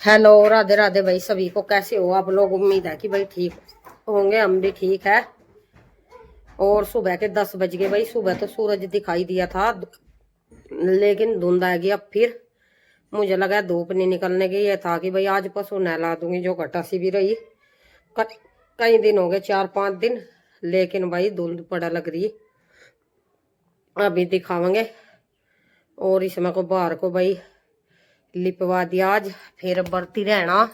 Hello, Radhe Radhe भाई सभी को। कैसे हो आप लोग? उम्मीद है कि भाई ठीक होंगे, हम भी ठीक है। और सुबह के 10 बज गए भाई। सुबह तो सूरज दिखाई दिया था, लेकिन धुंध आ गई। अब फिर मुझे लगा धूप नहीं निकलने की। ये था कि भाई आज पशु नहला दूंगी, जो घटा सी भी रही। कई दिन हो गए, 4-5 दिन, लेकिन भाई धुंध पड़ा लग रही। अभी दिखावेंगे। और इसमें को बाहर को भाई लिपवा दिया आज, फिर बरती रहना।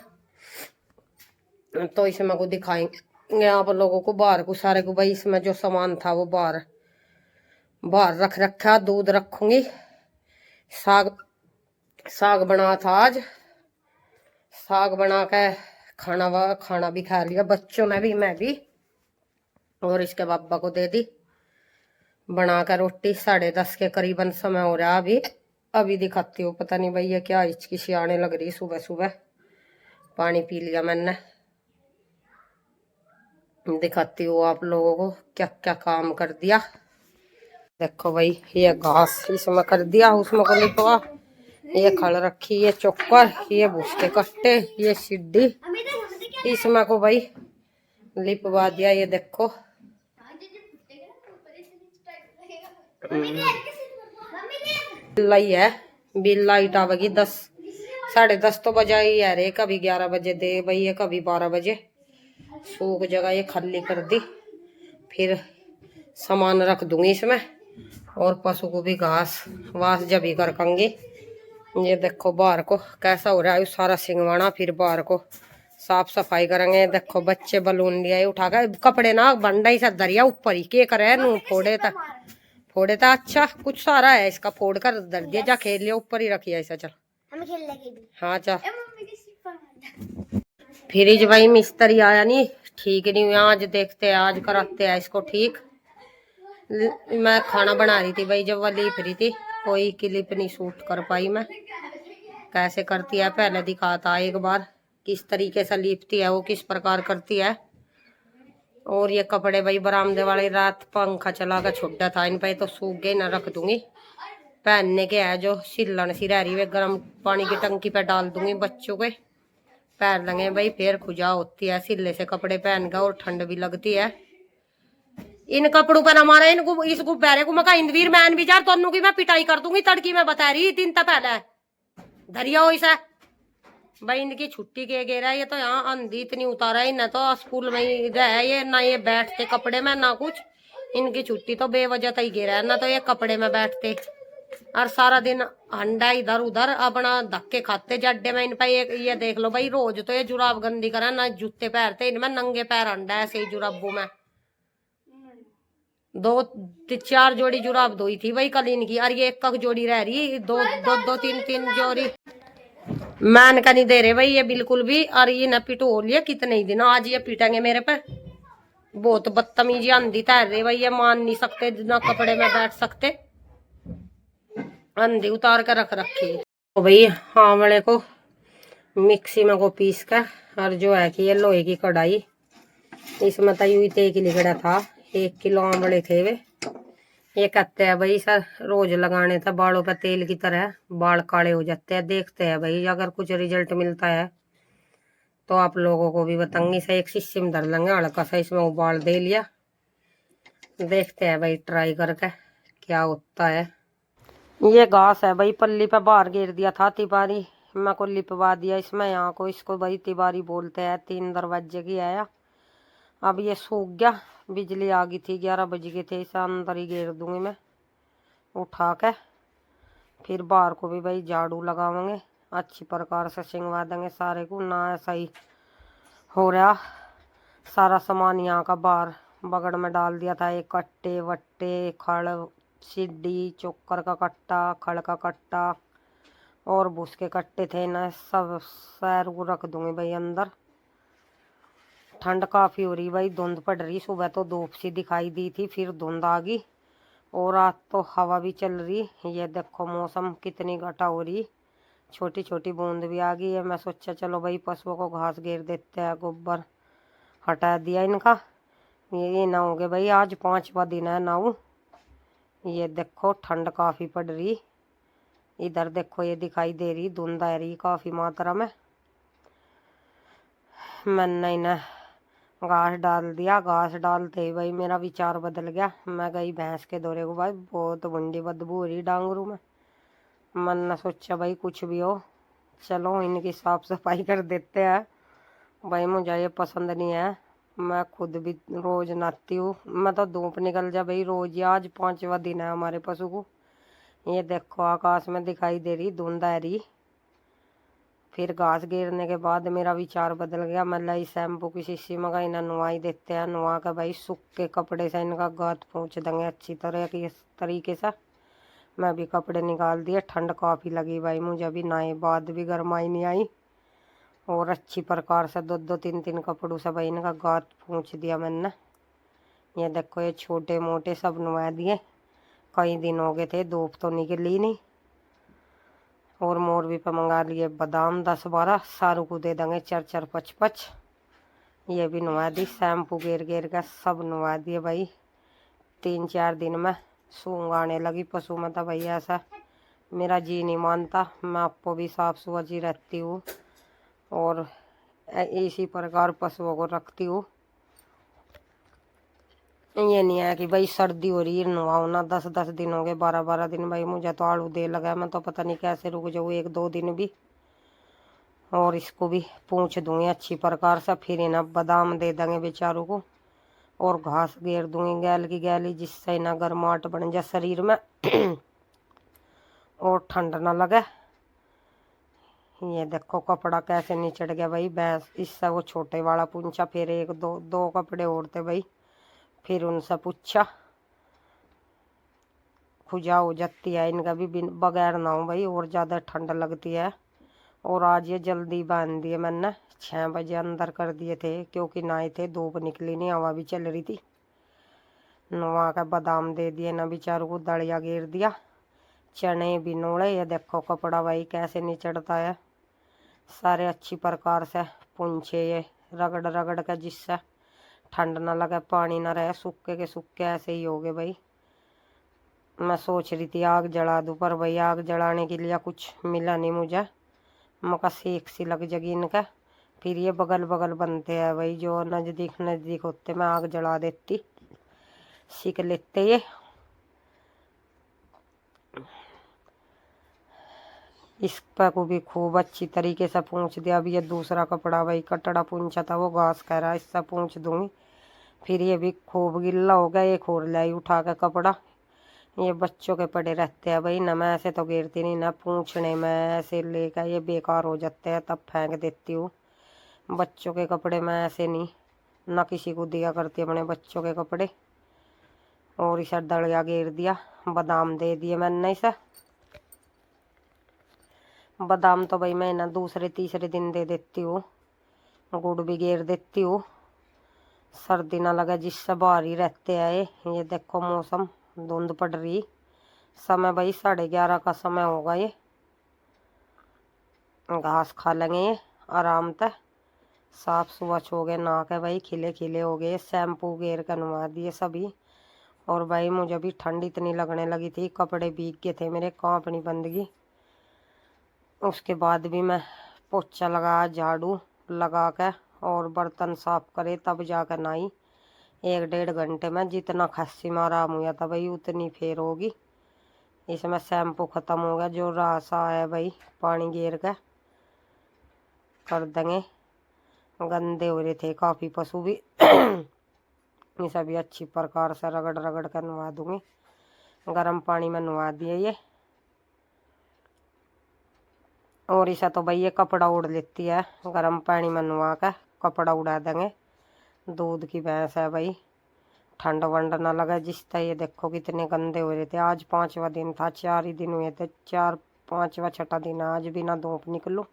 तो इसमें को दिखाएंगे आप लोगों को बाहर को सारे को। भाई इसमें जो सामान था वो बाहर बाहर रख रखा। दूध रखूंगी। साग साग बना था आज। साग बना के खाना भी खा लिया बच्चों ने भी, मैं भी। और इसके पापा को दे दी बनाकर रोटी। 10:30 के करीबन समय हो रहा अभी। अभी दिखाती हूँ। पता नहीं भैया क्या हिचकिची आने लग रही सुबह सुबह। पानी पी लिया मैंने। दिखाती हूँ आप लोगों को क्या क्या काम कर दिया। देखो भाई, ये घास इसमें कर दिया, उसमें को लिपवा। ये खल रखी, ये चोकर, ये भूस के कट्टे, ये सीढ़ी, इसमें को भाई लिपवा दिया। ये देखो लाई है। बिल लाइट आवेगी 10-10:30 तो बजा ही है रे। कभी 11 बजे दे भाई, ये कभी 12 बजे। सूख जगह ये खाली कर दी। फिर सामान रख दूंगी इसमें। और पशु को भी घास वास जब ही कर कंगी। ये देखो बाहर को कैसा हो रहा है सारा सिंगवाना। फिर बाहर को साफ सफाई करेंगे। देखो बच्चे बलून लिया उठा कर। कपड़े ना बंडा ही सा दरिया ऊपर ही के करे नू फोड़े था। अच्छा कुछ सारा है इसका, फोड़ कर धर दिया। जा खेल लिया, ऊपर ही रखिया ऐसा। चल हम खेल लेंगे। हाँ चल। फ्रिज भाई मिस्त्री आया नहीं, ठीक नहीं हुआ। आज देखते हैं, आज कराते हैं इसको ठीक। मैं खाना बना रही थी भाई, जब वह लीप रही थी। कोई क्लिप नहीं शूट कर पाई मैं। कैसे करती है पहले दिखाता एक बार, किस तरीके से लीपती है वो, किस प्रकार करती है। और ये कपड़े भाई बरामदे वाले रात पंखा चला कर छुट्टा था, इन पे तो सूख गए ना। रख दूंगी। पहनने के है जो सिलन सी रह रही है, गर्म पानी की टंकी पे डाल दूंगी बच्चों के। पैर लगे भाई, फिर खुजा होती है सिले से कपड़े पहन का। और ठंड भी लगती है इन कपड़ों पर हमारा। इनको इसको पैरे को मका इंदवीर मैन भी जार तोनू की मैं पिटाई कर दूंगी तड़की में। बता रही 3 तक पहले धरिया हो इसे भाई। इनकी छुट्टी के गे रहा है। ये तो यहाँ अंधी इतनी उतारा है इन्हें तो स्कूल में ही रह। ये ना ये बैठते कपड़े में ना कुछ। इनकी छुट्टी तो बेवजह तक ही गे रहा है ना। तो ये कपड़े में बैठते और सारा दिन अंडा इधर उधर अपना धक्के खाते जड्डे में। इन पे ये देख लो भाई, रोज तो ये जुराब गंदी करा ना, जूते पहनते इनमें नंगे पैर अंडा ऐसे ही जुराबों में। 2-4 जोड़ी जुराब धोई थी भाई कल इनकी। और ये एक जोड़ी रह रही, दो 3 जोड़ी मैन का नहीं दे रहे भाई ये बिल्कुल भी। और ये न पिटो लिया कितने ही दिन, आज ये पीटेंगे मेरे पे। बहुत बदतमीजी अंधी तैर रहे भाई, ये मान नहीं सकते ना कपड़े में बैठ सकते। अंधी उतार कर रख रखी तो भाई। आंवले को मिक्सी में को पीस कर, और जो है कि ये लोहे की कढ़ाई, इसमें तो यूं तेल लिखड़ा था। 1 किलो आंवले थे वे। ये कहते हैं भाई सर रोज लगाने था बालों पे तेल की तरह, बाल काले हो जाते हैं। देखते हैं भाई अगर कुछ रिजल्ट मिलता है तो आप लोगों को भी बताऊंगी। से एक शीशी में धर लेंगे, हल्का सा इसमें उबाल दे लिया। देखते हैं भाई ट्राई करके क्या होता है। ये घास है भाई, पल्ली पे बाहर गिर दिया था तिबारी। मैं को लिपवा दिया इसमें। यहाँ को इसको भाई तिबारी बोलते हैं। 3 दरवाजे की आया। अब ये सूख गया। बिजली आ गई थी, 11 बज गए थे। इसे अंदर ही घेर दूंगी मैं उठा के। फिर बाहर को भी भाई झाड़ू लगावेंगे, अच्छी प्रकार से सिंगवा देंगे सारे को। ना ऐसा ही हो रहा। सारा सामान यहाँ का बाहर बगड़ में डाल दिया था। एक कट्टे वट्टे, खड़, सीढ़ी, चोकर का कट्टा, खड़ का कट्टा और भूस के कट्टे थे ना, सब सैर को रख दूंगी भाई अंदर। ठंड काफ़ी हो रही भाई, धुंध पड़ रही। सुबह तो धूप सी दिखाई दी थी, फिर धुंध आ गई। और आज तो हवा भी चल रही। ये देखो मौसम कितनी घटा हो रही, छोटी छोटी बूंद भी आ गई है। मैं सोचा चलो भाई पशुओं को घास घेर देते हैं, गोबर हटा दिया इनका। ये ना हो गए भाई, आज 5वां दिन है नाऊ। ये देखो ठंड काफ़ी पड़ रही। इधर देखो ये दिखाई दे रही धुंध आ रही काफ़ी मात्रा में। मैंने इन्हें घास डाल दिया। घास डालते ही भाई मेरा विचार बदल गया। मैं गई भैंस के दौरे को, भाई बहुत बंडी बदबू हो रही डांगरू में। मैंने सोचा भाई कुछ भी हो, चलो इनकी साफ सफाई कर देते हैं। भाई मुझे ये पसंद नहीं है। मैं खुद भी रोज नहाती हूँ। मैं तो धूप निकल जा भाई रोज ही। आज 5वां दिन है हमारे पशु को। ये देखो आकाश में दिखाई दे रही धुंध आ रही। फिर घास गिरने के बाद मेरा विचार बदल गया। मैं लाई शैम्पू की शीशी मंगाई ना, नुआई देते हैं। नुआ के भाई सूखे कपड़े से इनका गात पोंछ देंगे अच्छी तरह की तरीके से। मैं भी कपड़े निकाल दिए। ठंड काफ़ी लगी भाई मुझे भी, नहाए बाद भी गर्माई नहीं आई। और अच्छी प्रकार से 2-2 3-3 कपड़ों से भाई इनका गात पोंछ दिया मैंने। ये देखो ये छोटे मोटे सब नुआ दिए। कई दिन हो गए थे, धूप तो निकली नहीं। और मोरबी पे मंगा लिए बादाम 10-12। सारू को दे देंगे 4-4 5-5। ये भी नुआ दी। शैम्पू गेर गेर का सब नुआ दिए भाई। 3-4 दिन में सूंघ आने लगी पशु में तो भाई ऐसा मेरा जी नहीं मानता। मैं आपको भी साफ सुथरी रहती हूँ और इसी प्रकार पशुओं को रखती हूँ। ये नहीं है कि भाई सर्दी हो रही है नहाओ ना। 10-10 दिन हो गए, 12-12 दिन भाई मुझे तो आड़ू दे लगा। मैं तो पता नहीं कैसे रुक जाऊँ 1-2 दिन भी। और इसको भी पूछ दूंगी अच्छी प्रकार से। फिर इन्हें बादाम दे देंगे बेचारों को और घास घेर दूंगी गैल की गैली, जिससे इन्हें गर्माहट बन जाए शरीर में और ठंड ना लगे। ये देखो कपड़ा कैसे निचड़ गया भाई भैंस। इससे वो छोटे वाला पूछा, फिर 1-2 कपड़े और थे भाई। फिर उनसे पूछा, खुजा हो जाती है इनका भी बगैर ना हो भाई, और ज़्यादा ठंड लगती है। और आज ये जल्दी बांध दिए मैंने। 6 बजे अंदर कर दिए थे क्योंकि नहाए थे, धूप निकली नहीं, हवा भी चल रही थी। नुआ का बादाम दे दिए ना बेचारों को, दलिया गिर दिया, चने भी नोड़े। ये देखो कपड़ा भाई कैसे निचड़ता है। सारे अच्छी प्रकार से पूंछे ये रगड़ रगड़ कर, जिससे ठंड ना लगे, पानी ना रहे, सूखे के सूखे ऐसे ही हो गए भाई। मैं सोच रही थी आग जला दूं, पर भाई आग जलाने के लिए कुछ मिला नहीं मुझे। मका सेक सी लग जाएगी इनका। फिर ये बगल बगल बनते हैं भाई, जो नज़दीक नज़दीक होते मैं आग जला देती, सीख लेते ये। इस पर को भी खूब अच्छी तरीके से पूंछ दिया। अभी ये दूसरा कपड़ा भाई कटड़ा पूंछा था, वो घास कह रहा है, इससे पूंछ दूंगी। फिर ये भी खूब गिल्ला हो गया। एक और लाई उठा के कपड़ा। ये बच्चों के पड़े रहते हैं भाई ना, मैं ऐसे तो गिरती नहीं ना, पूछने में ऐसे लेकर ये बेकार हो जाते हैं तब फेंक देती हूँ। बच्चों के कपड़े मैं ऐसे नहीं ना किसी को दिया करती अपने बच्चों के कपड़े। और इसे दलिया घेर दिया, बादाम दे दिए मैंने इसे। बादाम तो भाई मैं ना दूसरे तीसरे दिन दे देती हूँ। गुड़ भी घेर देती हूँ, सर्दी ना लगे, जिससे बाहर ही रहते हैं ये देखो मौसम धुंध पड़ रही। समय भाई 11:30 का समय होगा। ये घास खा लेंगे ये आराम से। साफ सुबह हो गए नहा के भाई, खिले खिले हो गए। शैम्पू गेर कर नवा दिए सभी। और भाई मुझे भी ठंड इतनी लगने लगी थी, कपड़े भीग गए थे मेरे, कांपनी बंदगी। उसके बाद भी मैं पोछा लगा, झाड़ू लगा के और बर्तन साफ करे तब जाकर नहाई। 1-1.5 घंटे में जितना खस्सी में आराम हुआ था भाई उतनी फेर होगी। इसमें शैम्पू ख़त्म हो गया, जो रासा है भाई पानी गेर के कर देंगे। गंदे हो रहे थे काफ़ी पशु भी इसे भी अच्छी प्रकार से रगड़ रगड़ कर नवा दूंगी। गर्म पानी में नवा दिए ये। और इसे तो भाई ये कपड़ा उड़ लेती है, गर्म पानी में नवा कर कपड़ा उड़ा देंगे। दूध की भैंस है भाई, ठंड वंड ना लगे जिससे। ये देखो कितने गंदे हो रहे थे। आज 5वां दिन था, 4 ही दिन हुए थे, 4 5वां 6ठा दिन आज भी ना धूप निकलूँ।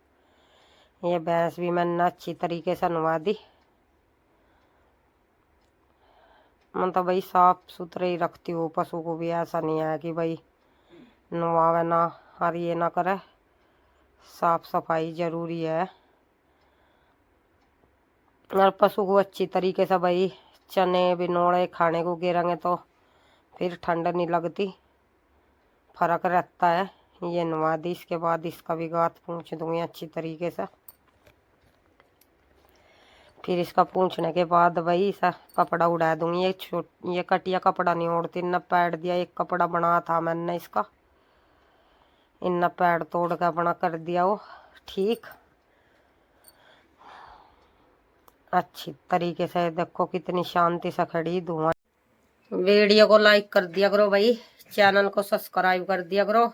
ये भैंस भी मैंने अच्छी तरीके से नवा दी। मैं तो भाई साफ सुथरे ही रखती हूँ पशु को भी, ऐसा नहीं है कि भाई नवावे ना और ये ना करे। साफ सफाई जरूरी है। और पशु को अच्छी तरीके से भाई चने बिनोड़े खाने को गिरेंगे तो फिर ठंड नहीं लगती, फर्क रहता है। ये नवा दी। इसके बाद इसका भी गात पूछ दूंगी अच्छी तरीके से। फिर इसका पूछने के बाद भाई इसा कपड़ा उड़ा दूंगी। ये कटिया कपड़ा नहीं ओढ़ती। न पैड दिया, एक कपड़ा बना था मैंने इसका, इन पैड तोड़ के अपना कर दिया वो ठीक अच्छी तरीके से। देखो कितनी शांति से खड़ी धुआं। वीडियो को लाइक कर दिया करो भाई, चैनल को सब्सक्राइब कर दिया करो।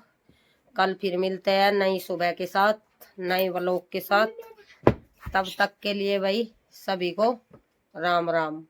कल फिर मिलते हैं नई सुबह के साथ, नए व्लॉग के साथ। तब तक के लिए भाई सभी को राम राम।